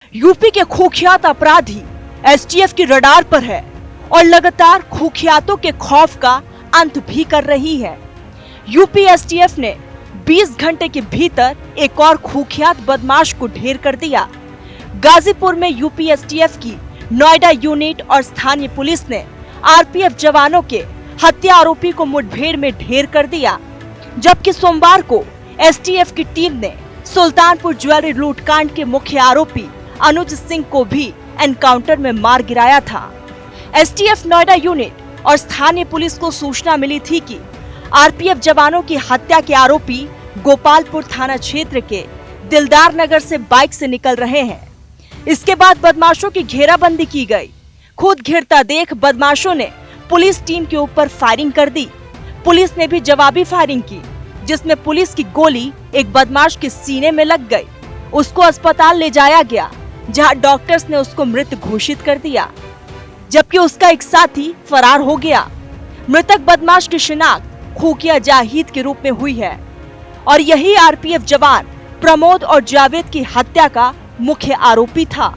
UP के कुख्यात अपराधी एसटीएफ की रडार पर है और लगातार कुख्यातों के खौफ का अंत भी कर रही है। यूपी एसटीएफ ने 20 घंटे के भीतर एक और कुख्यात बदमाश को ढेर कर दिया। गाजीपुर में यूपी एसटीएफ की नोएडा यूनिट और स्थानीय पुलिस ने आरपीएफ जवानों के हत्या आरोपी को मुठभेड़ में ढेर कर दिया, जबकि सोमवार को एसटीएफ की टीम ने सुल्तानपुर ज्वेलरी लूटकांड के मुख्य आरोपी अनुज सिंह को भी एनकाउंटर में मार गिराया था। एसटीएफ नोएडा यूनिट और स्थानीय पुलिस को सूचना मिली थी कि आरपीएफ जवानों की हत्या के आरोपी गोपालपुर थाना क्षेत्र के दिलदार नगर से बाइक से निकल रहे हैं। इसके बाद बदमाशों की घेराबंदी की गई। खुद घिरता देख बदमाशों ने पुलिस टीम के ऊपर फायरिंग कर दी। पुलिस ने भी जवाबी फायरिंग की, जिसमें पुलिस की गोली एक बदमाश के सीने में लग गई। उसको अस्पताल ले जाया गया, जहां डॉक्टर्स ने उसको मृत घोषित कर दिया, जबकि उसका एक साथी फरार हो गया। मृतक बदमाश की शिनाख्त खुफिया जाहिद के रूप में हुई है और यही आरपीएफ जवान प्रमोद और जावेद की हत्या का मुख्य आरोपी था।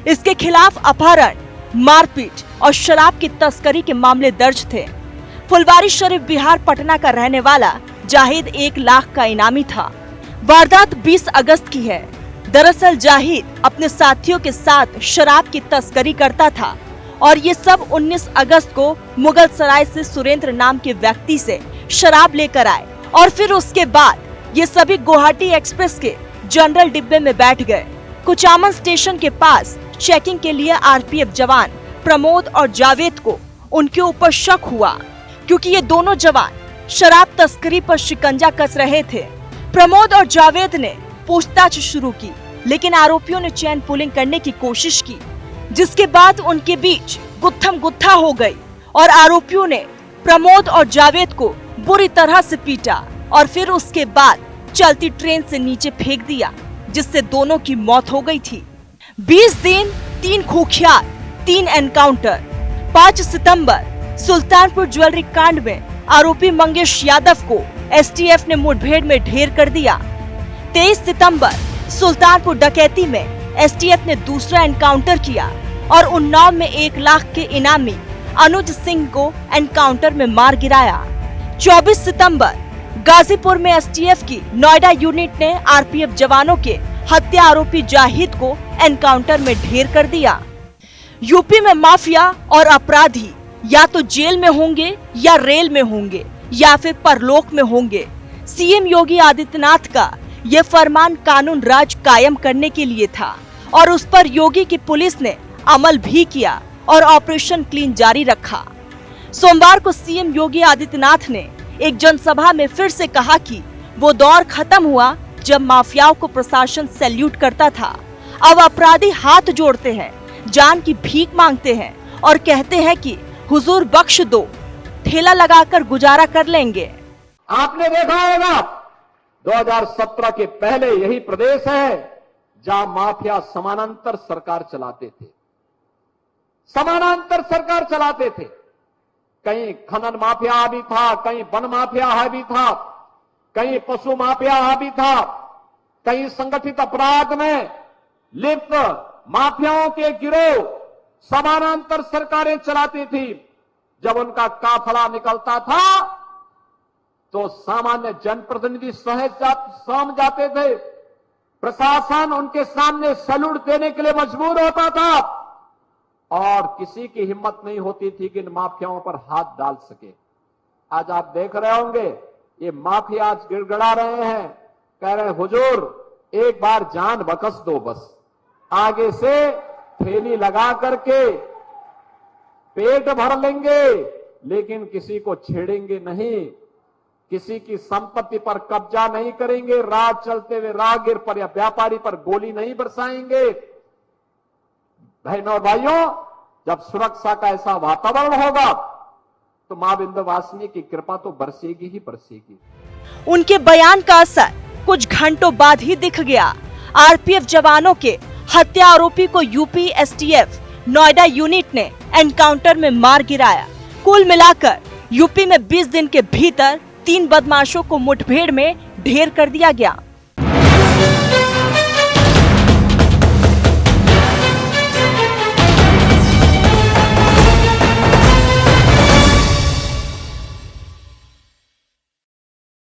इसके खिलाफ अपहरण, मारपीट और शराब की तस्करी के मामले दर्ज थे। फुलवारी शरीफ बिहार पटना का रहने वाला जाहिद 1 लाख का इनामी था। वारदात 20 अगस्त की है। दरअसल जाहिद अपने साथियों के साथ शराब की तस्करी करता था और ये सब 19 अगस्त को मुगल सराय से सुरेंद्र नाम के व्यक्ति से शराब लेकर आए और फिर उसके बाद ये सभी गुवाहाटी एक्सप्रेस के जनरल डिब्बे में बैठ गए। कुचामन स्टेशन के पास चेकिंग के लिए आरपीएफ जवान प्रमोद और जावेद को उनके ऊपर शक हुआ, क्योंकि ये दोनों जवान शराब तस्करी पर शिकंजा कस रहे थे। प्रमोद और जावेद ने पूछताछ शुरू की, लेकिन आरोपियों ने चैन पुलिंग करने की कोशिश की, जिसके बाद उनके बीच गुत्थम गुत्था हो गई और आरोपियों ने प्रमोद और जावेद को बुरी तरह से पीटा और फिर उसके बाद चलती ट्रेन से नीचे फेंक दिया, जिससे दोनों की मौत हो गई थी। 20 दिन, 3 कुख्यात, 3 एनकाउंटर। 5 सितंबर सुल्तानपुर ज्वेलरी कांड में आरोपी मंगेश यादव को एसटीएफ ने मुठभेड़ में ढेर कर दिया। 23 सितंबर सुल्तानपुर डकैती में एसटीएफ ने दूसरा एनकाउंटर किया और उन्नाव में 1 लाख के इनामी अनुज सिंह को एनकाउंटर में मार गिराया। 24 सितंबर गाजीपुर में एसटीएफ की नोएडा यूनिट ने आरपीएफ जवानों के हत्या आरोपी जाहिद को एनकाउंटर में ढेर कर दिया। यूपी में माफिया और अपराधी या तो जेल में होंगे या रेल में होंगे या फिर परलोक में होंगे। सीएम योगी आदित्यनाथ का यह फरमान कानून राज कायम करने के लिए था और उस पर योगी की पुलिस ने अमल भी किया और ऑपरेशन क्लीन जारी रखा। सोमवार को सीएम योगी आदित्यनाथ ने एक जनसभा में फिर से कहा कि वो दौर खत्म हुआ जब माफियाओं को प्रशासन सैल्यूट करता था। अब अपराधी हाथ जोड़ते हैं, जान की भीख मांगते हैं और कहते हैं कि हुजूर बख्श दो, ठेला लगाकर गुजारा कर लेंगे। आपने देखा होगा 2017 के पहले यही प्रदेश है जहां माफिया समानांतर सरकार चलाते थे। समानांतर सरकार चलाते थे। कहीं खनन माफिया हावी था, कहीं वन माफिया हावी था, कहीं पशु माफिया हावी था, कहीं संगठित अपराध में लिप्त माफियाओं के गिरोह समानांतर सरकारें चलाती थी। जब उनका काफला निकलता था तो सामान्य जनप्रतिनिधि सहम जाते थे। प्रशासन उनके सामने सैल्यूट देने के लिए मजबूर होता था और किसी की हिम्मत नहीं होती थी कि इन माफियाओं पर हाथ डाल सके। आज आप देख रहे होंगे ये माफिया आज गिड़गिड़ा रहे हैं, कह रहे हैं हुजूर एक बार जान बख्श दो, बस आगे से थैली लगा करके पेट भर लेंगे लेकिन किसी को छेड़ेंगे नहीं, किसी की संपत्ति पर कब्जा नहीं करेंगे, राह चलते हुए राहगीर पर या व्यापारी पर गोली नहीं बरसाएंगे। बहनों और भाइयों, जब सुरक्षा का ऐसा वातावरण होगा तो मां विंध्यवासिनी की कृपा तो बरसेगी ही बरसेगी। उनके बयान का असर कुछ घंटों बाद ही दिख गया। आरपीएफ जवानों के हत्या आरोपी को यूपी एसटीएफ नोएडा यूनिट ने एनकाउंटर में मार गिराया। कुल मिलाकर यूपी में 20 दिन के भीतर 3 बदमाशों को मुठभेड़ में ढेर कर दिया गया।